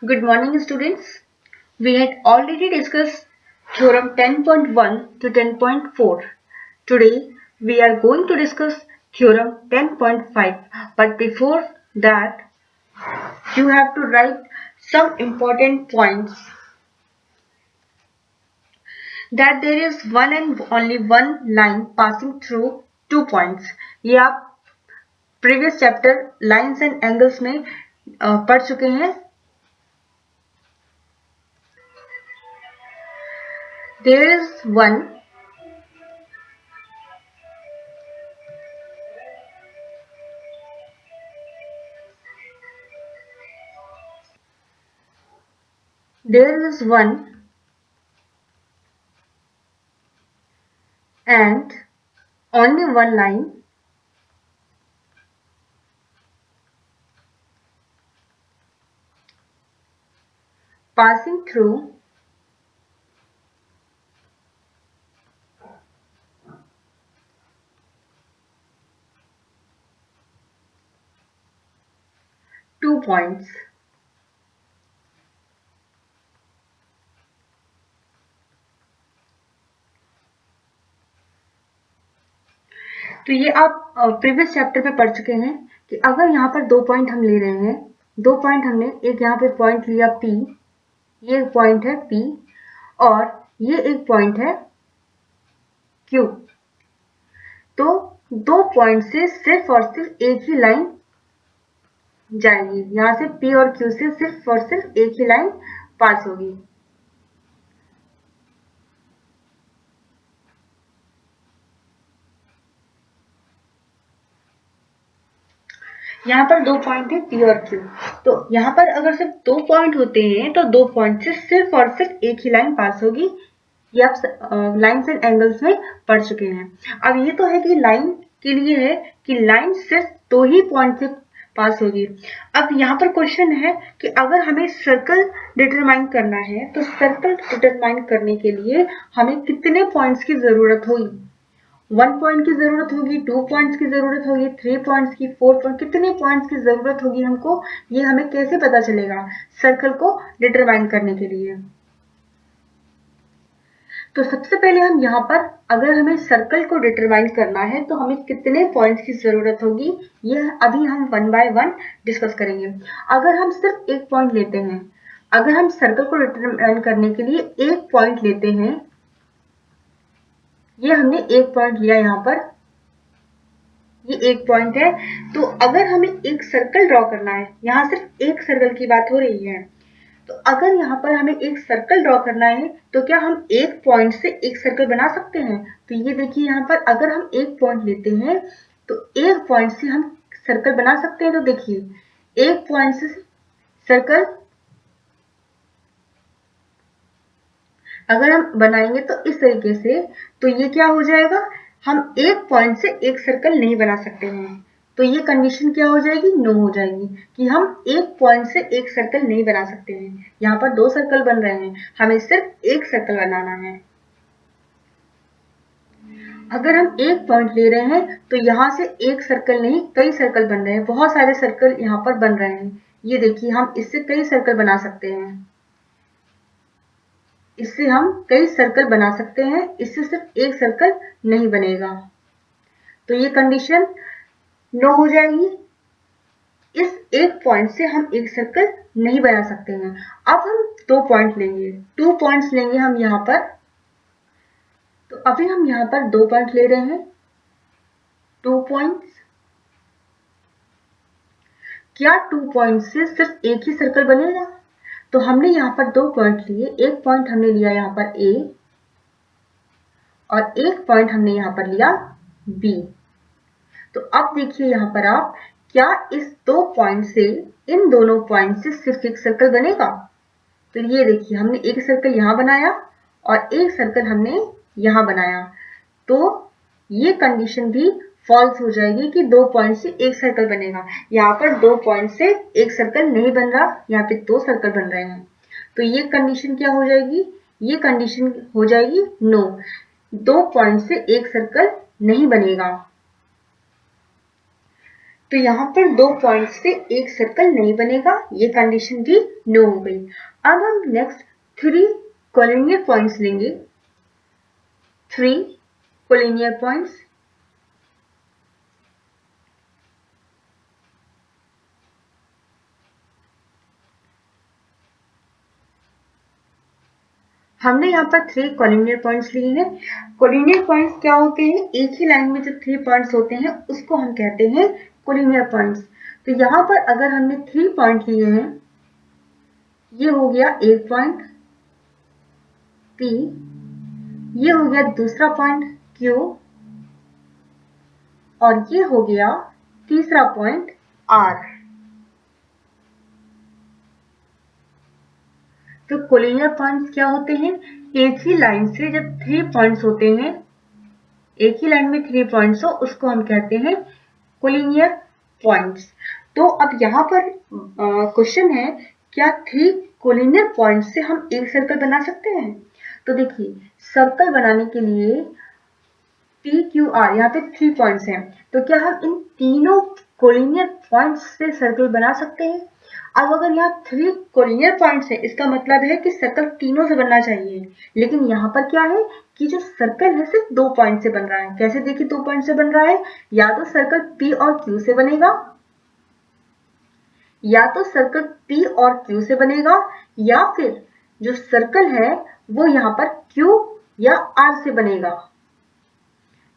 Good morning, students. We had already discussed Theorem 10.1 to 10.4. Today, we are going to discuss Theorem 10.5. But before that, you have to write some important points. That there is one and only one line passing through 2 points. ये आप previous chapter lines and angles में पढ़ चुके हैं. There is one and only one line passing through two points. तो ये आप previous chapter में पढ़ चुके हैं कि अगर यहाँ पर 2 पॉइंट हम ले रहे हैं, 2 पॉइंट हमने एक यहाँ पे पॉइंट लिया P, ये एक पॉइंट है P और ये एक पॉइंट है Q. तो 2 पॉइंट से सिर्फ और सिर्फ एक ही लाइन जाएगी. यहाँ से P और Q से सिर्फ और सिर्फ एक ही लाइन पास होगी. यहाँ पर 2 पॉइंट है P और Q. तो यहाँ पर अगर सिर्फ 2 पॉइंट होते हैं तो 2 पॉइंट से सिर्फ और सिर्फ एक ही लाइन पास होगी. ये आप लाइन्स एंड एंगल्स में पढ़ चुके हैं. अब ये तो है कि लाइन के लिए है कि लाइन सिर्फ 2 ही पॉइंट से पास होगी. अब यहाँ पर क्वेश्चन है कि अगर हमें सर्कल डिटरमाइन करना है तो सर्कल डिटरमाइन करने के लिए हमें कितने पॉइंट्स की जरूरत होगी. 1 पॉइंट की जरूरत होगी, 2 पॉइंट्स की जरूरत होगी, 3 पॉइंट्स की, 4 पॉइंट, कितने पॉइंट्स की जरूरत होगी हमको, ये हमें कैसे पता चलेगा सर्कल को डिटरमाइन करने के लिए. तो सबसे पहले हम यहाँ पर अगर हमें सर्कल को डिटरमाइन करना है तो हमें कितने पॉइंट्स की जरूरत होगी, यह अभी हम 1 बाय 1 डिस्कस करेंगे. अगर हम सिर्फ एक पॉइंट लेते हैं, अगर हम सर्कल को डिटरमाइन करने के लिए एक पॉइंट लेते हैं, ये हमने एक पॉइंट लिया यहाँ पर, ये एक पॉइंट है. तो अगर हमें एक सर्कल ड्रॉ करना है, यहाँ सिर्फ एक सर्कल की बात हो रही है, तो अगर यहाँ पर हमें एक सर्कल ड्रॉ करना है तो क्या हम एक पॉइंट से एक सर्कल बना सकते हैं. तो ये देखिए यहाँ पर अगर हम एक पॉइंट लेते हैं तो एक पॉइंट से हम सर्कल बना सकते हैं. तो देखिए एक पॉइंट से सर्कल अगर हम बनाएंगे तो इस तरीके से, तो ये क्या हो जाएगा, हम एक पॉइंट से एक सर्कल नहीं बना सकते हैं. तो ये कंडीशन क्या हो जाएगी, नो हो जाएगी कि हम एक पॉइंट से एक सर्कल नहीं बना सकते हैं. यहाँ पर 2 सर्कल बन रहे हैं, हमें सिर्फ एक सर्कल बनाना है. अगर हम एक पॉइंट ले रहे हैं तो यहाँ से एक सर्कल नहीं कई सर्कल बन रहे हैं, बहुत सारे सर्कल यहाँ पर बन रहे हैं. ये देखिए हम इससे कई सर्कल बना सकते हैं, इससे हम कई सर्कल बना सकते हैं, इससे सिर्फ एक सर्कल नहीं बनेगा. तो ये कंडीशन नो हो जाएगी. इस एक पॉइंट से हम एक सर्कल नहीं बना सकते हैं. अब हम 2 पॉइंट लेंगे, 2 पॉइंट्स लेंगे हम यहाँ पर. तो अभी हम यहाँ पर 2 पॉइंट ले रहे हैं, 2 पॉइंट्स. क्या 2 पॉइंट से सिर्फ एक ही सर्कल बनेगा. तो हमने यहाँ पर 2 पॉइंट लिए, एक पॉइंट हमने लिया यहाँ पर A और एक पॉइंट हमने यहाँ पर लिया B. तो अब देखिए यहाँ पर आप, क्या इस 2 पॉइंट से, इन दोनों पॉइंट से सिर्फ एक सर्कल बनेगा. तो ये देखिए हमने एक सर्कल यहाँ बनाया और एक सर्कल हमने यहाँ बनाया. तो ये कंडीशन भी फॉल्स हो जाएगी कि 2 पॉइंट से एक सर्कल बनेगा. यहाँ पर 2 पॉइंट से एक सर्कल नहीं बन रहा, यहाँ पे 2 सर्कल बन रहे हैं. तो ये कंडीशन क्या हो जाएगी, ये कंडीशन हो जाएगी नो, 2 पॉइंट से एक सर्कल नहीं बनेगा. तो यहाँ पर 2 पॉइंट से एक सर्कल नहीं बनेगा, ये कंडीशन भी नो हो गई। अब हम नेक्स्ट 3 कोलिनियर पॉइंट्स लेंगे। 3 कोलिनियर पॉइंट्स। हमने यहाँ पर 3 कोलिनियर पॉइंट्स लिए हैं। कोलिनियर पॉइंट्स क्या होते हैं? एक ही लाइन में जो 3 पॉइंट्स होते हैं उसको हम कहते हैं कोलिनियर पॉइंट्स। तो यहाँ पर अगर हमने 3 पॉइंट लिए हैं, ये हो गया एक पॉइंट P, ये हो गया दूसरा पॉइंट Q, और ये हो गया तीसरा पॉइंट R। तो कोलिनियर पॉइंट्स क्या होते हैं? एक ही लाइन से जब 3 पॉइंट्स होते हैं, एक ही लाइन में 3 पॉइंट्स हो, उसको हम कहते हैं कोलिनियर पॉइंट्स। तो अब यहाँ पर क्वेश्चन है, क्या 3 कोलिनियर पॉइंट्स से हम एक सर्कल बना सकते हैं? तो देखिए, सर्कल बनाने के लिए P, Q, R यहाँ पे 3 पॉइंट्स हैं, तो क्या हम इन तीनों कोलिनियर पॉइंट्स से सर्कल बना सकते हैं? अब अगर यहाँ 3 कोलिनियर पॉइंट्स है, इसका मतलब है कि सर्कल तीनों से बनना चाहिए, लेकिन यहाँ पर क्या है कि जो सर्कल है सिर्फ 2 पॉइंट से बन रहा है। कैसे देखिए 2 पॉइंट से बन रहा है? या तो सर्कल P और Q से बनेगा, या तो सर्कल P और Q से बनेगा, या फिर जो सर्कल है वो यहाँ पर Q या R से बनेगा।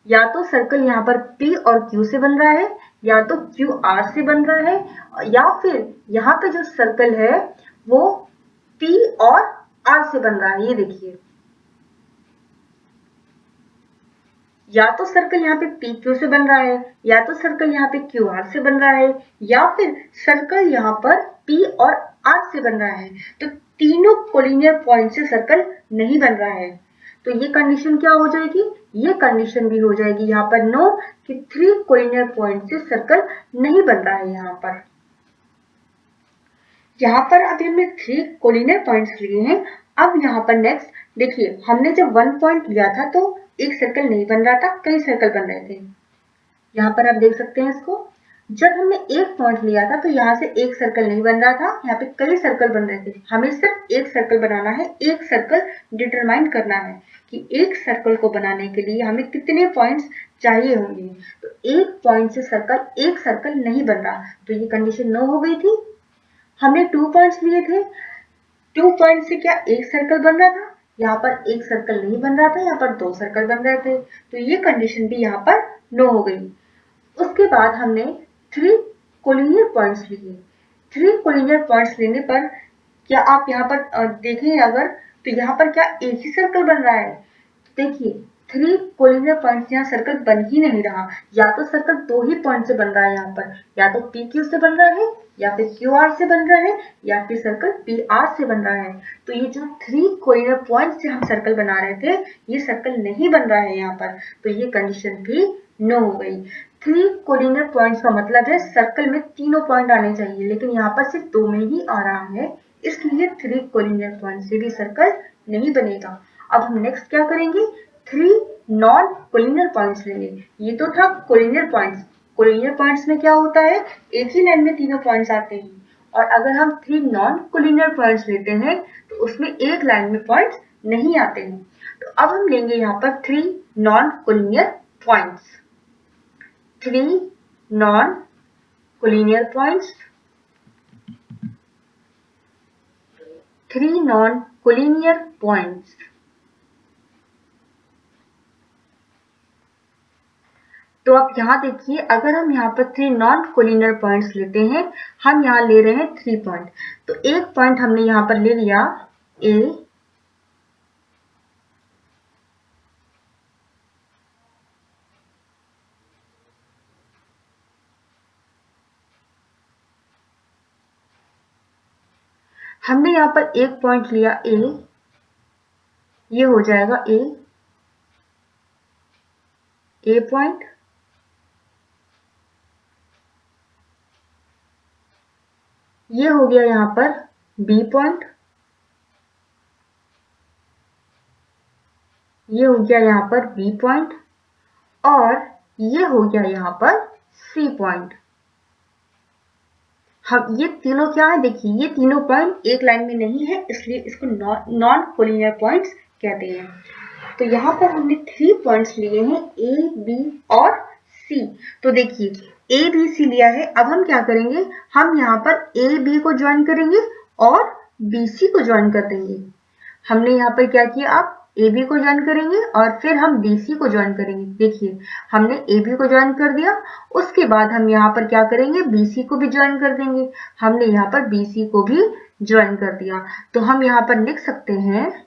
या तो सर्कल यहाँ पर P और Q से बन रहा है, या तो Q R से बन रहा है, या फिर यहाँ पे जो सर्कल है वो P और R से बन रहा है। ये देखिए, या तो सर्कल यहाँ पे P Q से बन रहा है, या तो सर्कल यहाँ पे Q R से बन रहा है, या फिर सर्कल यहाँ पर P और R से बन रहा है। तो तीनों कोलिनियर पॉइंट से सर्कल नहीं बन रहा है। तो ये कंडीशन क्या हो जाएगी? ये कंडीशन भी हो जाएगी यहाँ पर नो, कि 3 कोलिनियर पॉइंट से सर्कल नहीं बन रहा है। यहाँ पर अभी हमने 3 कोलिनियर पॉइंट्स लिए हैं। अब यहाँ पर नेक्स्ट देखिए, हमने जब 1 पॉइंट लिया था तो एक सर्कल नहीं बन रहा था, कई सर्कल बन रहे थे। यहाँ पर आप देख सकते हैं इसको। जब हमने 1 पॉइंट लिया था तो यहाँ से एक सर्कल नहीं बन रहा था, यहाँ पे कई सर्कल बन रहे थे। हमें सिर्फ एक सर्कल बनाना है, एक सर्कल डिटरमाइन करना है कि एक सर्कल को बनाने के लिए हमें कितने पॉइंट्स चाहिए होंगे। तो एक पॉइंट से एक सर्कल नहीं बन रहा, तो ये कंडीशन नो हो गई थी। हमने 2 पॉइंट्स लिए थे, 2 पॉइंट से क्या एक सर्कल बन रहा था? यहाँ पर एक सर्कल नहीं बन रहा था, यहाँ पर 2 सर्कल बन रहे थे, तो ये कंडीशन भी यहाँ पर नो हो गई। उसके बाद हमने 3 कोलिनियर पॉइंट्स लिए। 3 कोलिनियर पॉइंट्स लेने पर क्या आप यहाँ पर देखें अगर, तो यहाँ पर क्या एक ही सर्कल बन रहा है? देखिए, 3 कोलिनियर पॉइंट्स यहाँ सर्कल बन ही नहीं रहा। या तो सर्कल 2 ही पॉइंट से बन रहा है यहाँ पर, या तो PQ से बन रहा है, या फिर QR से बन रहा है, या फिर सर्कल PR से बन रहा है। तो ये जो 3 कोलिनियर पॉइंट से हम सर्कल बना रहे थे, ये सर्कल नहीं बन रहा है यहाँ पर, तो ये कंडीशन भी नो हो गई। 3 कोलिनियर पॉइंट्स का मतलब है सर्कल में तीनों पॉइंट आने चाहिए, लेकिन यहाँ पर सिर्फ 2 में ही आ रहा है, इसलिए 3 कोलिनियर पॉइंट से भी सर्कल नहीं बनेगा। अब हम नेक्स्ट क्या करेंगे? 3 नॉन कोलिनियर पॉइंट्स लेंगे। ये तो था कोलिनियर पॉइंट्स। कोलिनियर पॉइंट्स में क्या होता है? एक ही लाइन में तीनों पॉइंट्स आते हैं, और अगर हम 3 नॉन कोलिनियर पॉइंट्स लेते हैं तो उसमें एक लाइन में पॉइंट्स नहीं आते हैं। तो अब हम लेंगे यहाँ पर 3 non collinear points. 3 non collinear points, 3 non collinear points. तो आप यहाँ देखिए, अगर हम यहाँ पर 3 नॉन कोलिनियर पॉइंट्स लेते हैं, हम यहाँ ले रहे हैं 3 पॉइंट। तो एक पॉइंट हमने यहाँ पर ले लिया A, हमने यहाँ पर एक पॉइंट लिया A, ये हो जाएगा A पॉइंट, ये हो गया यहाँ पर B पॉइंट, ये हो गया यहाँ पर B पॉइंट, और ये हो गया यहाँ पर C पॉइंट। हम ये तीनों क्या है, देखिए ये तीनों पॉइंट एक लाइन में नहीं है, इसलिए इसको नॉन कोलिनियर पॉइंट्स कहते हैं। तो यहाँ पर हमने 3 पॉइंट्स लिए हैं, ए बी और सी। तो देखिए ए बी सी लिया है, अब हम क्या करेंगे, हम यहाँ पर ए बी को ज्वाइन करेंगे और बी सी को ज्वाइन कर देंगे। हमने यहाँ पर क्या किया, आप ए बी को ज्वाइन करेंगे और फिर हम बी सी को ज्वाइन करेंगे। देखिए हमने ए बी को ज्वाइन कर दिया, उसके बाद हम यहाँ पर क्या करेंगे, बी सी को भी ज्वाइन कर देंगे। हमने यहाँ पर बी सी को भी ज्वाइन कर दिया। तो हम यहाँ पर लिख सकते हैं,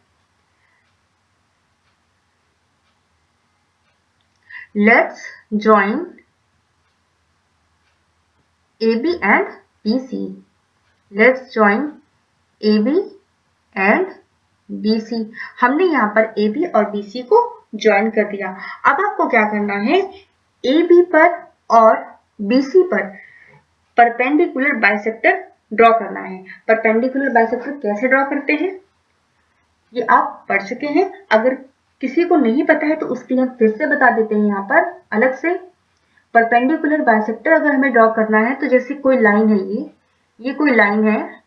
let's join A B and B C. Let's join A B and B C. हमने यहाँ पर ए बी और बी सी को ज्वाइन कर दिया। अब आपको क्या करना है, ए बी पर और बी सी पर परपेंडिकुलर बाइसेक्टर ड्रॉ करना है। परपेंडिकुलर बाइसेक्टर कैसे ड्रॉ करते हैं ये आप पढ़ चुके हैं, अगर किसी को नहीं पता है तो उसके लिए हम फिर से बता देते हैं यहाँ पर अलग से। परपेंडिकुलर बाइसेक्टर अगर हमें ड्रॉ करना है तो जैसे कोई लाइन है, ये कोई लाइन है,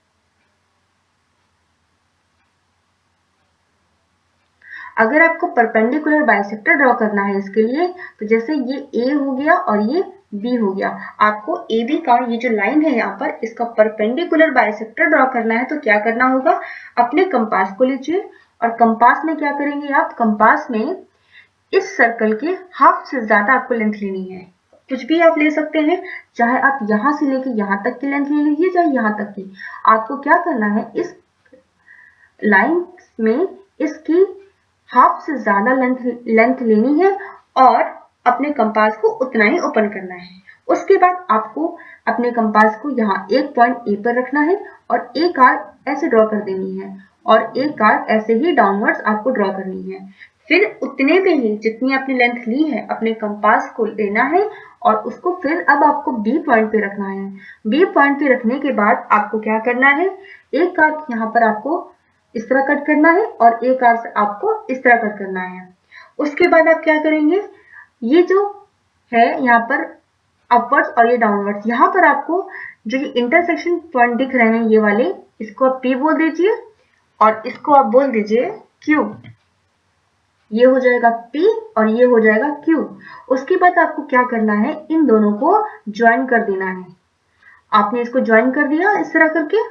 अगर आपको परपेंडिकुलर बाइसेक्टर ड्रॉ करना है इसके लिए, तो जैसे ये ए हो गया और ये बी हो गया, आपको ए बी का ये जो लाइन है यहाँ पर इसका परपेंडिकुलर बाइसेक्टर ड्रॉ करना है। तो क्या करना होगा, अपने कंपास को लीजिए और कंपास में क्या करेंगे आप, कंपास में इस सर्कल के हाफ से ज्यादा आपको लेंथ लेनी है। कुछ भी आप ले सकते हैं, चाहे आप यहां से लेके यहां तक की लेंथ ले लीजिए, चाहे यहां तक की। आपको क्या करना है, इस लाइन में इसकी हाफ से ज्यादा लेंथ लेनी है और अपने कंपास को उतना ही ओपन करना है। उसके बाद आपको अपने कंपास को यहाँ एक पॉइंट ए पर रखना है और एक आर्क ऐसे ड्रॉ कर देनी है और एक आर्क ऐसे ही डाउनवर्ड्स आपको ड्रॉ करनी है। फिर उतने में ही जितनी आपने लेंथ ली है अपने कंपास को लेना है और उसको फिर अब आपको बी पॉइंट पे रखना है। बी पॉइंट पे रखने के बाद आपको क्या करना है, एक आर्क यहाँ पर आपको इस तरह कट करना है और एक आर्क आपको इस तरह कट करना है। उसके बाद आप क्या करेंगे, ये जो है यहाँ पर अपवर्ड्स और ये डाउनवर्ड्स, यहाँ पर आपको जो ये इंटरसेक्शन पॉइंट दिख रहे हैं ये वाले, इसको आप P बोल दीजिए और इसको आप बोल दीजिए Q। ये हो जाएगा P और ये हो जाएगा Q। उसके बाद आपको क्या करना है, इन दोनों को ज्वाइन कर देना है। आपने इसको ज्वाइन कर दिया इस तरह करके,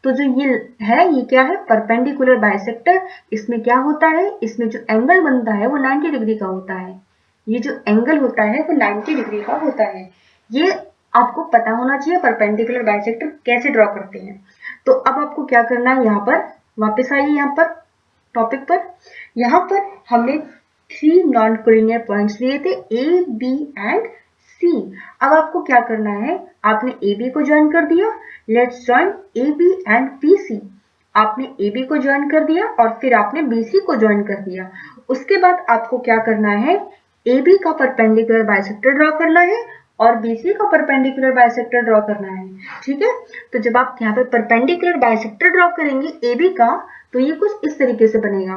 तो जो ये है ये क्या है, परपेंडिकुलर बाइसेक्टर। इसमें क्या होता है, इसमें जो एंगल बनता है वो 90 डिग्री का होता है। ये जो एंगल होता है वो 90 डिग्री का होता है। ये आपको पता होना चाहिए परपेंडिकुलर बाइसेक्टर कैसे ड्रॉ करते हैं। तो अब आपको क्या करना है, यहाँ पर वापस आइए, यहाँ पर टॉपिक पर। यहाँ पर हमने 3 नॉन कोलिनियर पॉइंट्स लिए थे, ए बी एंड सी। अब आपको क्या करना है, आपने ए बी को ज्वाइन कर दिया, let's join A B and B C. आपने ए बी को ज्वाइन कर दिया और फिर आपने बी सी को ज्वाइन कर दिया। उसके बाद आपको क्या करना है, ए बी का परपेंडिकुलर बाइसेक्टर ड्रॉ करना है और बी सी का परपेंडिकुलर बाइसेक्टर ड्रॉ करना है। ठीक है, तो जब आप यहाँ पर परपेंडिकुलर बाइसेक्टर ड्रॉ करेंगे ए बी का, तो ये कुछ इस तरीके से बनेगा।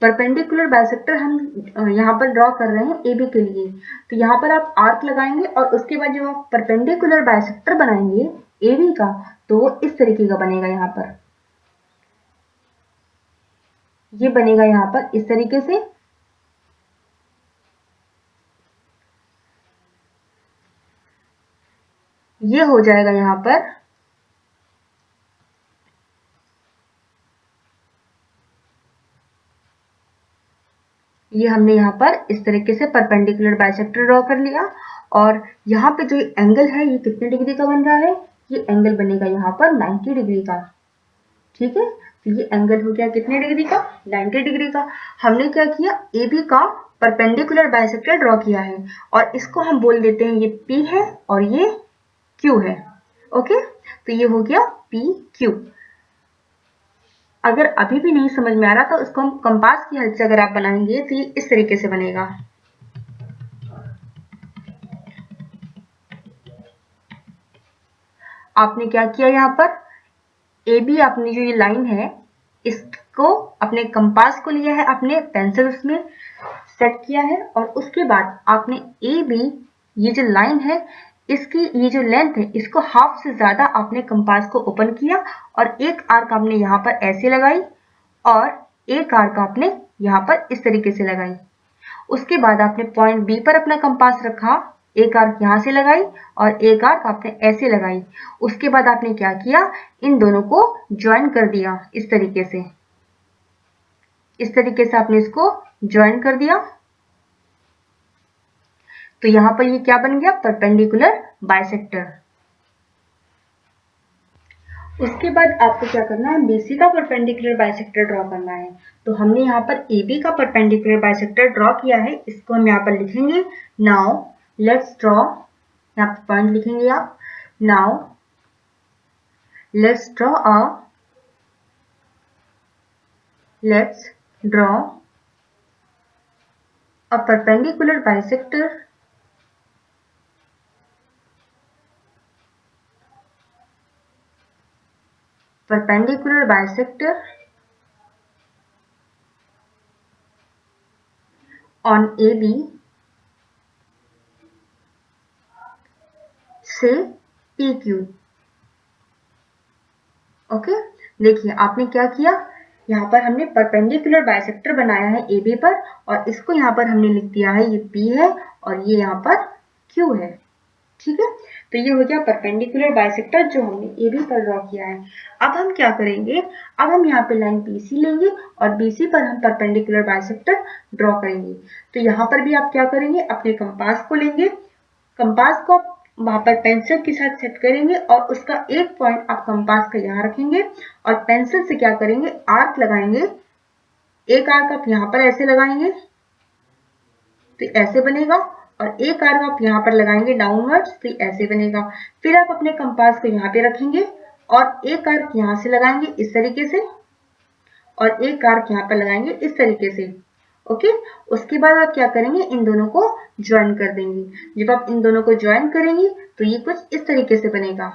परपेंडिकुलर बाइसेक्टर हम यहाँ पर ड्रॉ कर रहे हैं ए बी के लिए, तो यहाँ पर आप आर्क लगाएंगे और उसके बाद जब आप परपेंडिकुलर बाइसेक्टर बनाएंगे ए बी का, तो वो इस तरीके का बनेगा। यहाँ पर ये बनेगा यहाँ पर इस तरीके से। ये हो जाएगा यहाँ पर, ये हमने यहाँ पर इस तरीके से परपेंडिकुलर बाइसेक्टर ड्रॉ कर लिया। और यहाँ पे जो एंगल है ये कितने डिग्री का बन रहा है, ये एंगल बनेगा यहाँ पर 90 डिग्री का। ठीक है, तो ये एंगल हो गया कितने डिग्री का, 90 डिग्री का। हमने क्या किया, ए बी का परपेंडिकुलर बाइसेक्टर ड्रॉ किया है और इसको हम बोल देते हैं ये P है और ये Q है। ओके, तो ये हो गया P Q। अगर अभी भी नहीं समझ में आ रहा तो इसको हम कंपास की हेल्प से अगर आप बनाएंगे तो ये इस तरीके से बनेगा। आपने क्या किया, यहाँ पर ए बी, आपने जो ये लाइन है इसको अपने कंपास को लिया है, अपने पेंसिल उसमें सेट किया है और उसके बाद आपने ए बी ये जो लाइन है इसकी ये जो लेंथ है इसको हाफ से ज्यादा आपने कंपास को ओपन किया और एक आर्क आपने यहाँ पर ऐसे लगाई और एक आर्क आपने यहाँ पर इस तरीके से लगाई। उसके बाद आपने पॉइंट बी पर अपना कंपास रखा, एक आर्क यहाँ से लगाई और एक आर्क आपने ऐसे लगाई। उसके बाद आपने क्या किया, इन दोनों को ज्वाइन कर दिया इस तरीके से। इस तरीके से आपने इसको ज्वाइन कर दिया। तो यहां पर ये क्या बन गया, परपेंडिकुलर बाइसेक्टर। उसके बाद आपको क्या करना है, बीसी का परपेंडिकुलर बाइसेक्टर ड्रॉ करना है। तो हमने यहाँ पर एबी का परपेंडिकुलर बाइसेक्टर ड्रॉ किया है, इसको हम यहाँ पर लिखेंगे। नाउ लेट्स ड्रॉ, यहाँ पर पॉइंट लिखेंगे आप। Now let's draw a perpendicular bisector on AB से PQ। ओके, देखिए आपने क्या किया, यहाँ पर हमने परपेंडिकुलर बाइसेक्टर बनाया है AB पर और इसको यहाँ पर हमने लिख दिया है ये P है और ये यहाँ पर Q है। ठीक है, तो ये हो गया परपेंडिकुलर बाइसेक्टर जो हमने AB पर ड्रॉ किया है। अब हम क्या करेंगे, अब हम यहाँ पे लाइन BC लेंगे और BC पर हम परपेंडिकुलर बाइसेक्टर ड्रॉ करेंगे। तो यहाँ पर भी आप क्या करेंगे, अपने कंपास को लेंगे, कंपास को आप वहां पर पेंसिल के साथ सेट करेंगे और उसका एक पॉइंट आप कंपास का यहाँ रखेंगे और पेंसिल से क्या करेंगे, आर्क लगाएंगे। एक आर्क आप यहाँ पर ऐसे लगाएंगे तो ऐसे बनेगा और एक आर्क आप यहाँ पर लगाएंगे डाउनवर्ड्स तो ऐसे बनेगा। फिर आप अपने कंपास को यहाँ पे रखेंगे और एक आर्क यहाँ से लगाएंगे इस तरीके से और एक आर्क यहाँ पर लगाएंगे इस तरीके से। ओके, उसके बाद आप क्या करेंगे, इन दोनों को ज्वाइन कर देंगे। जब आप इन दोनों को ज्वाइन करेंगे तो ये कुछ इस तरीके से बनेगा।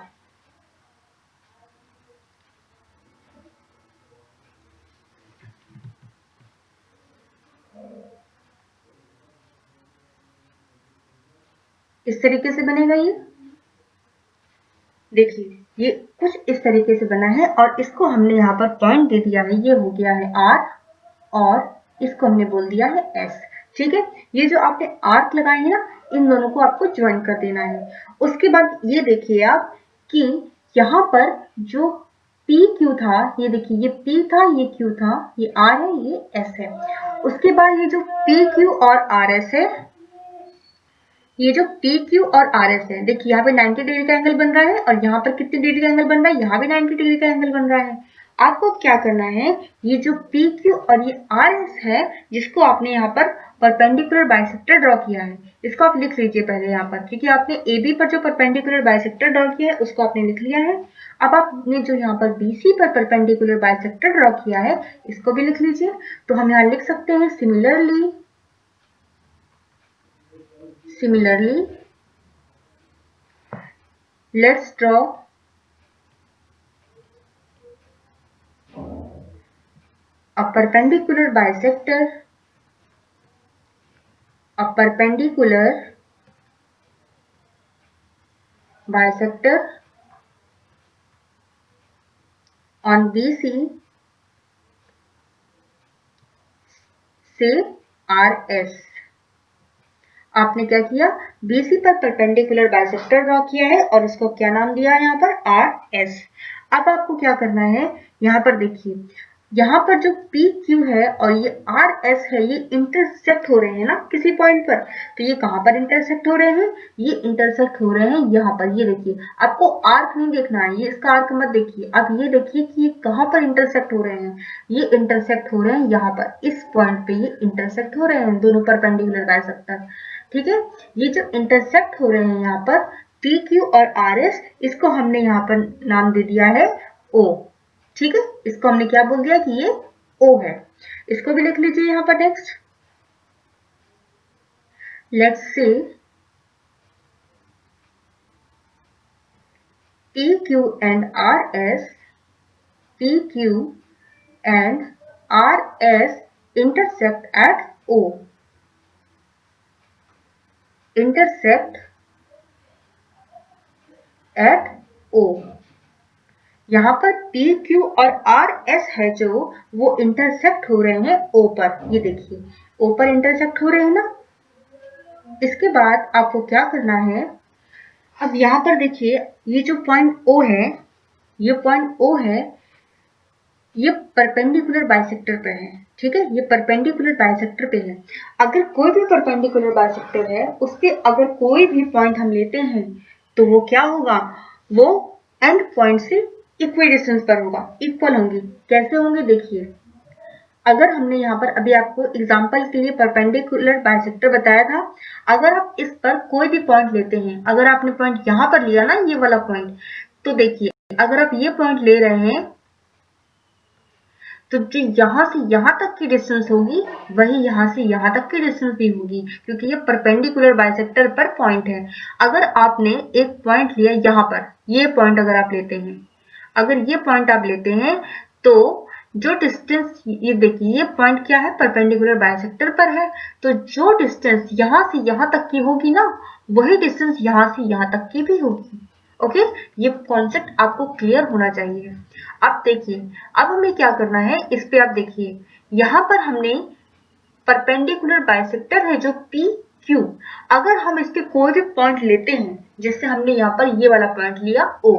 इस तरीके से बनेगा ये, देखिए ये कुछ इस तरीके से बना है और इसको हमने यहाँ पर पॉइंट दे दिया है, ये हो गया है R और इसको हमने बोल दिया है S। ठीक है, ये जो आपने आर्क लगाए हैं ना, इन दोनों को आपको ज्वाइन कर देना है। उसके बाद ये देखिए आप कि यहाँ पर जो PQ था, ये देखिए ये P था, ये Q था, ये R है, ये S है। उसके बाद ये जो PQ और RS है, ये जो PQ और RS है, देखिए यहाँ पे 90 डिग्री का एंगल बन रहा है और यहाँ पर कितने डिग्री का एंगल बन रहा है, यहाँ भी 90 डिग्री का एंगल बन रहा है। आपको क्या करना है, ये जो PQ और ये RS है जिसको आपने यहाँ पर परपेंडिकुलर बाइसेक्टर ड्रॉ किया है, इसको आप लिख लीजिए पहले यहाँ पर, क्योंकि आपने AB पर जो परपेंडिकुलर बाइसेक्टर ड्रॉ किया है उसको आपने लिख लिया है। अब आपने जो यहाँ पर BC पर परपेंडिकुलर बाइसेक्टर ड्रॉ किया है इसको भी लिख लीजिए। तो हम यहाँ लिख सकते हैं similarly let's draw a perpendicular bisector on BC से RS। आपने क्या किया, BC पर परपेंडिकुलर बाइसेक्टर ड्रॉ किया है और उसको क्या नाम दिया है यहाँ पर, RS। अब आपको क्या करना है, यहाँ पर देखिए, यहाँ पर जो PQ है और ये RS है ये इंटरसेक्ट हो रहे हैं ना किसी पॉइंट पर। तो ये कहाँ पर इंटरसेक्ट हो रहे हैं, ये इंटरसेक्ट हो रहे हैं यहाँ पर। ये देखिए, आपको आर्क नहीं देखना है, ये इसका आर्क मत देखिए, अब ये देखिए कि ये कहाँ पर इंटरसेक्ट हो रहे हैं। ये इंटरसेक्ट हो रहे हैं यहाँ पर, इस पॉइंट पे ये इंटरसेक्ट हो रहे हैं दोनों परपेंडिकुलर बाइसेक्टर। ठीक है, ये जो इंटरसेक्ट हो रहे हैं यहाँ पर PQ और RS, इसको हमने यहाँ पर नाम दे दिया है O। ठीक है, इसको हमने क्या बोल दिया कि ये O है। इसको भी लिख लीजिए यहाँ पर next. Let's say PQ and RS intersect at O। intersect at O। यहाँ पर P Q और R S है जो वो इंटरसेक्ट हो रहे हैं O पर। ये देखिए O पर इंटरसेक्ट हो रहे हैं ना। इसके बाद आपको क्या करना है, अब यहाँ पर देखिए ये जो पॉइंट O है, ये पॉइंट O है, ये परपेंडिकुलर बाइसेक्टर पे है। ठीक है, ये परपेंडिकुलर बाइसेक्टर पे है। अगर कोई भी परपेंडिकुलर बाइसेक्टर है, उसके अगर कोई भी पॉइंट हम लेते हैं तो वो क्या होगा, वो एंड पॉइंट से इक्वल डिस्टेंस पर होगा, इक्वल होंगी। कैसे होंगे देखिए, अगर हमने यहाँ पर अभी आपको एग्जांपल के लिए परपेंडिकुलर बाइसेक्टर बताया था, अगर आप इस पर कोई भी पॉइंट लेते हैं, अगर आपने पॉइंट यहाँ पर लिया ना, ये वाला पॉइंट, तो देखिए अगर आप ये पॉइंट ले रहे हैं तो जो यहाँ से यहाँ तक की डिस्टेंस होगी वही यहाँ से यहाँ तक की डिस्टेंस भी होगी, क्योंकि ये परपेंडिकुलर बाइसेक्टर पर पॉइंट है। अगर आपने एक पॉइंट लिया यहाँ पर, ये पॉइंट अगर आप लेते हैं, अगर ये पॉइंट आप लेते हैं तो जो डिस्टेंस, ये देखिए ये पॉइंट क्या है, परपेंडिकुलर बाइसेक्टर पर है, तो जो डिस्टेंस यहाँ से यहाँ तक की होगी ना, वही डिस्टेंस यहाँ से यहाँ तक की भी होगी। ओके, ये कॉन्सेप्ट आपको क्लियर होना चाहिए। अब देखिए, अब हमें क्या करना है, इस पे आप देखिए यहाँ पर हमने परपेंडिकुलर बाइसेक्टर है जो पी क्यू, अगर हम इसके कोई भी पॉइंट लेते हैं, जैसे हमने यहाँ पर ये वाला पॉइंट लिया O,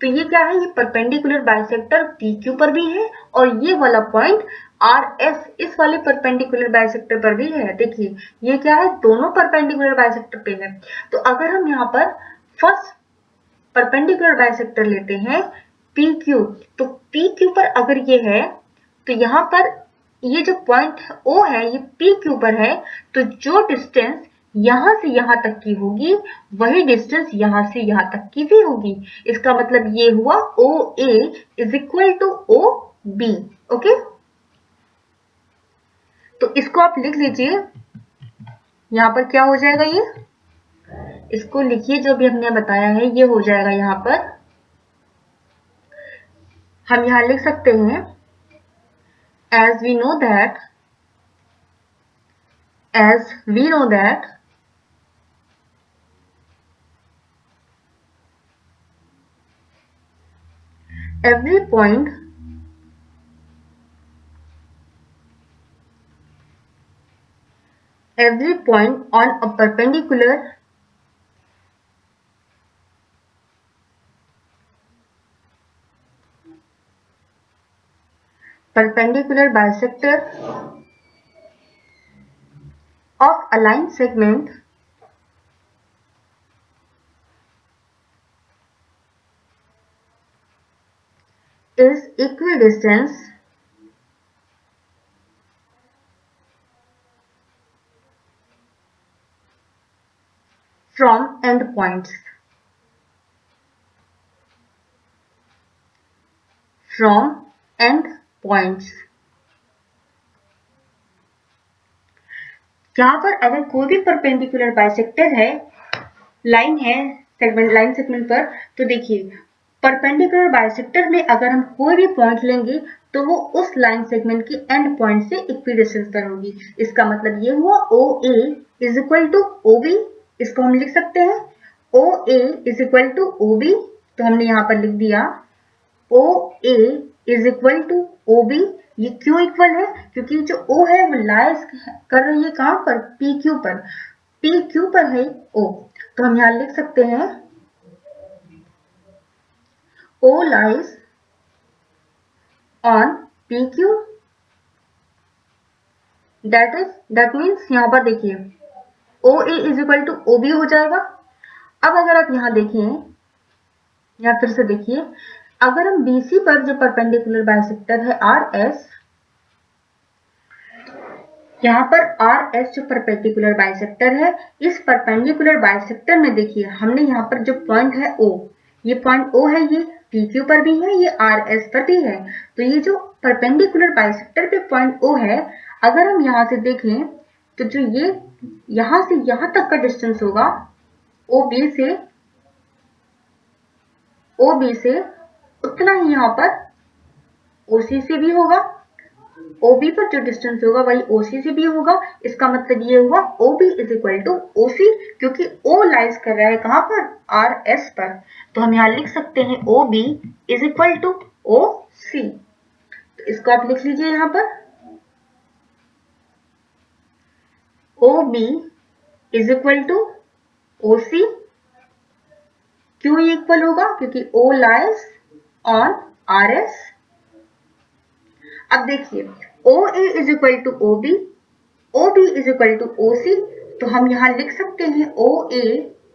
तो ये क्या है, ये परपेंडिकुलर बाइसेक्टर पी क्यू पर भी है और ये वाला पॉइंट आर एस इस वाले परपेंडिकुलर बाइसेक्टर पर भी है। देखिए ये क्या है, दोनों परपेंडिकुलर बाइसेक्टर पे है। तो अगर हम यहाँ पर फर्स्ट परपेंडिकुलर बाइसेक्टर लेते हैं पी क्यू, तो पी क्यू पर अगर ये है तो यहाँ पर ये जो पॉइंट O है ये पी क्यू पर है, तो जो डिस्टेंस यहाँ से यहाँ तक की होगी वही डिस्टेंस यहाँ से यहाँ तक की भी होगी। इसका मतलब ये हुआ OA is equal to OB। Okay, तो इसको आप लिख लीजिए, यहाँ पर क्या हो जाएगा, ये इसको लिखिए जो भी हमने बताया है, ये हो जाएगा। यहाँ पर हम यहाँ लिख सकते हैं as we know that every point on a perpendicular bisector of a line segment is equidistant from endpoints. यहाँ पर अगर कोई भी परपेंडिकुलर बाइसेक्टर है, लाइन सेगमेंट पर, तो देखिए परपेंडिकुलर बाइसेक्टर में अगर हम कोई भी पॉइंट लेंगे तो वो उस लाइन सेगमेंट की एंड पॉइंट से इक्विडिस्टेंस पर होगी। इसका मतलब ये हुआ OA is equal to OB। इसको हम लिख सकते हैं OA is equal to OB, तो हमने यहाँ पर लिख दिया OA is equal to OB। ये क्यों इक्वल है, क्योंकि जो O है वो लाइज कर रही है कहाँ पर, PQ पर, PQ पर है O, तो हम यहाँ लिख सकते हैं O lies on PQ, that means यहाँ पर देखिए OA is equal to OB हो जाएगा। अब अगर आप यहाँ देखें, या फिर से देखिए, अगर हम BC पर जो परपेंडिकुलर बाइसेक्टर है RS, यहाँ पर RS जो परपेंडिकुलर बाइसेक्टर है, इस परपेंडिकुलर बाइसेक्टर में देखिए हमने यहाँ पर जो पॉइंट है O, ये पॉइंट O है, ये PQ पर भी है, ये RS पर भी है। तो ये जो परपेंडिकुलर बाइसेक्टर पे पॉइंट O है, अगर हम यहाँ से देखें तो जो ये यहाँ से यहाँ तक का डिस्टेंस होगा OB से उतना ही यहाँ पर OC से भी होगा। OB पर जो डिस्टेंस होगा वही OC से भी होगा। इसका मतलब ये हुआ OB is equal to OC, क्योंकि O लाइज कर रहा है कहां पर, RS पर। तो हम यहाँ लिख सकते हैं OB is equal to OC। तो इसको आप लिख लीजिए यहाँ पर, OB is equal to OC। क्यों इक्वल होगा, क्योंकि O लाइज ऑन RS। अब देखिए OA is equal to OB, OB is equal to OC। तो हम यहाँ लिख सकते हैं OA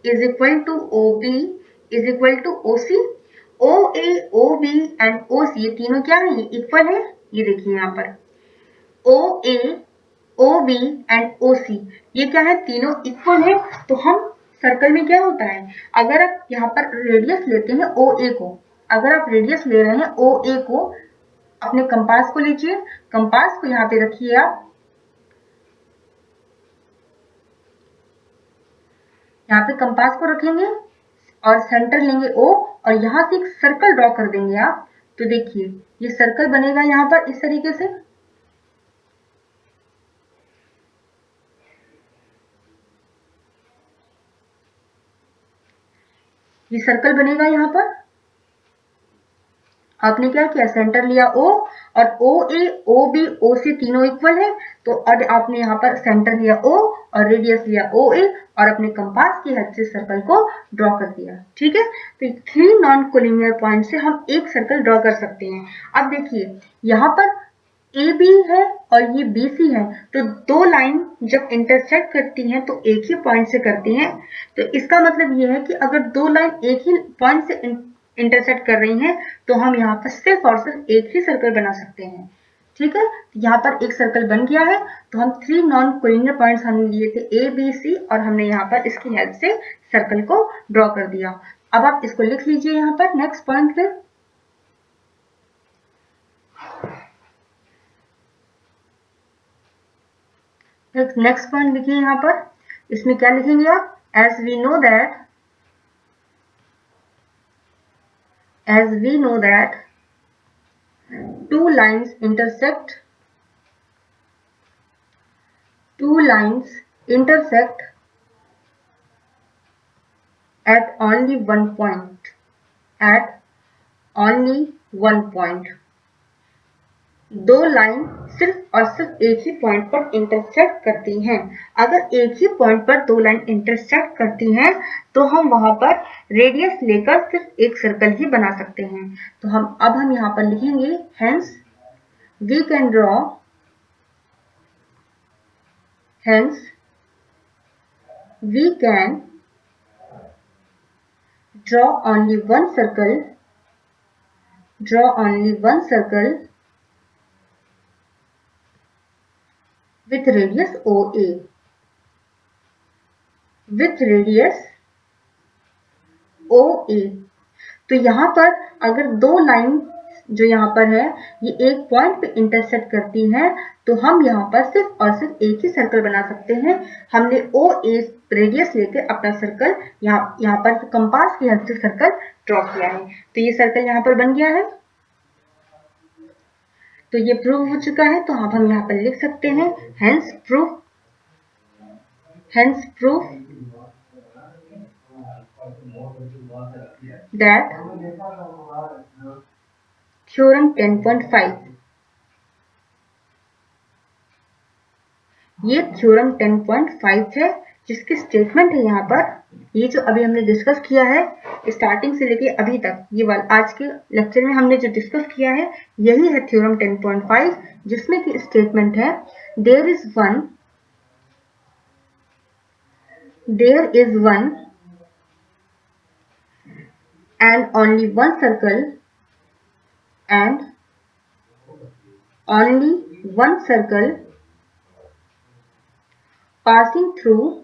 is equal to OB is equal to OC। OA, OB and OC ये तीनों क्या है, ये इक्वल है। ये देखिए यहाँ पर OA, OB एंड OC ये क्या है, तीनों इक्वल है। तो हम सर्कल में क्या होता है, अगर आप यहाँ पर रेडियस लेते हैं OA को, अगर आप रेडियस ले रहे हैं OA को, अपने कंपास को लीजिए, कंपास को यहाँ पे रखिए आप, यहाँ पे कंपास को रखेंगे और सेंटर लेंगे O और यहाँ से एक सर्कल ड्रॉ कर देंगे आप। तो देखिए ये सर्कल बनेगा यहाँ पर इस तरीके से। ये सर्कल बनेगा यहाँ पर। आपने क्या किया, सेंटर लिया O और OA, OB, OC तीनों इक्वल है। तो और आपने यहाँ पर सेंटर लिया O और रेडियस लिया OA और अपने कंपास की हेल्प से सर्कल को ड्रॉ कर दिया। ठीक है, तो 3 नॉन कोलिनियर पॉइंट से हम एक सर्कल ड्रॉ कर सकते हैं। अब देखिए यहाँ पर AB है और ये BC है, तो दो लाइन जब इंटरसेक्ट करती हैं तो एक ही पॉइंट से करती हैं। तो इसका मतलब ये है कि अगर दो लाइन एक ही पॉइंट से इंटरसेक्ट कर रही हैं तो हम यहाँ पर सिर्फ और सिर्फ एक ही सर्कल बना सकते हैं। ठीक है, यहाँ पर एक सर्कल बन गया है। तो हम 3 नॉन कोलिनियर पॉइंट्स हमने लिए थे A, B, C और हमने यहाँ पर इसकी हेल्प से सर्कल को ड्रॉ कर दिया। अब आप इसको लिख लीजिए यहाँ पर नेक्स्ट पॉइंट पे। नेक्स्ट पॉइंट लिखिए यहाँ पर, इसमें क्या लिखेंगे आप, as we know that two lines intersect at only one point, दो लाइन सिर्फ और सिर्फ एक ही पॉइंट पर इंटरसेक्ट करती हैं। अगर एक ही पॉइंट पर दो लाइन इंटरसेक्ट करती हैं तो हम वहां पर रेडियस लेकर सिर्फ एक सर्कल ही बना सकते हैं। तो हम यहाँ पर लिखेंगे hence we can draw only one circle with radius OA, तो यहाँ पर अगर दो लाइन जो यहाँ पर है ये एक पॉइंट पे इंटरसेक्ट करती हैं तो हम यहाँ पर सिर्फ और सिर्फ एक ही सर्कल बना सकते हैं। हमने OA रेडियस लेकर अपना सर्कल यहाँ पर कंपास की हेल्प से सर्कल ड्रॉ किया है। तो ये सर्कल यहाँ पर बन गया है। तो ये प्रूव हो चुका है। तो अब हम यहाँ पर लिख सकते हैं hence proof that थ्योरम 10.5, ये थ्योरम 10.5 है जिसकी स्टेटमेंट है यहाँ पर, ये जो अभी हमने डिस्कस किया है स्टार्टिंग से लेके अभी तक, ये वाला आज के लेक्चर में हमने जो डिस्कस किया है यही है थ्योरम 10.5, जिसमें की स्टेटमेंट है there is one and only one circle passing through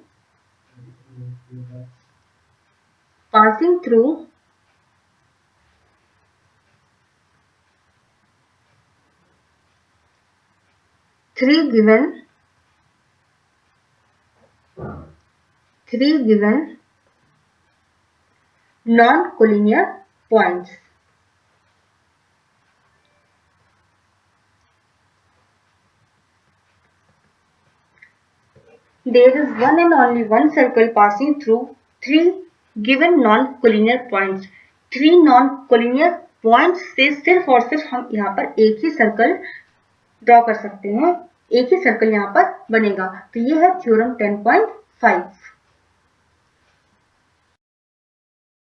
3 given non-collinear points. there is one and only one circle passing through three given non-collinear points. 3 non-collinear points से सिर्फ और सिर्फ हम यहाँ पर एक ही सर्कल ड्रॉ कर सकते हैं, एक ही सर्कल यहाँ पर बनेगा। तो ये है थ्योरम 10.5।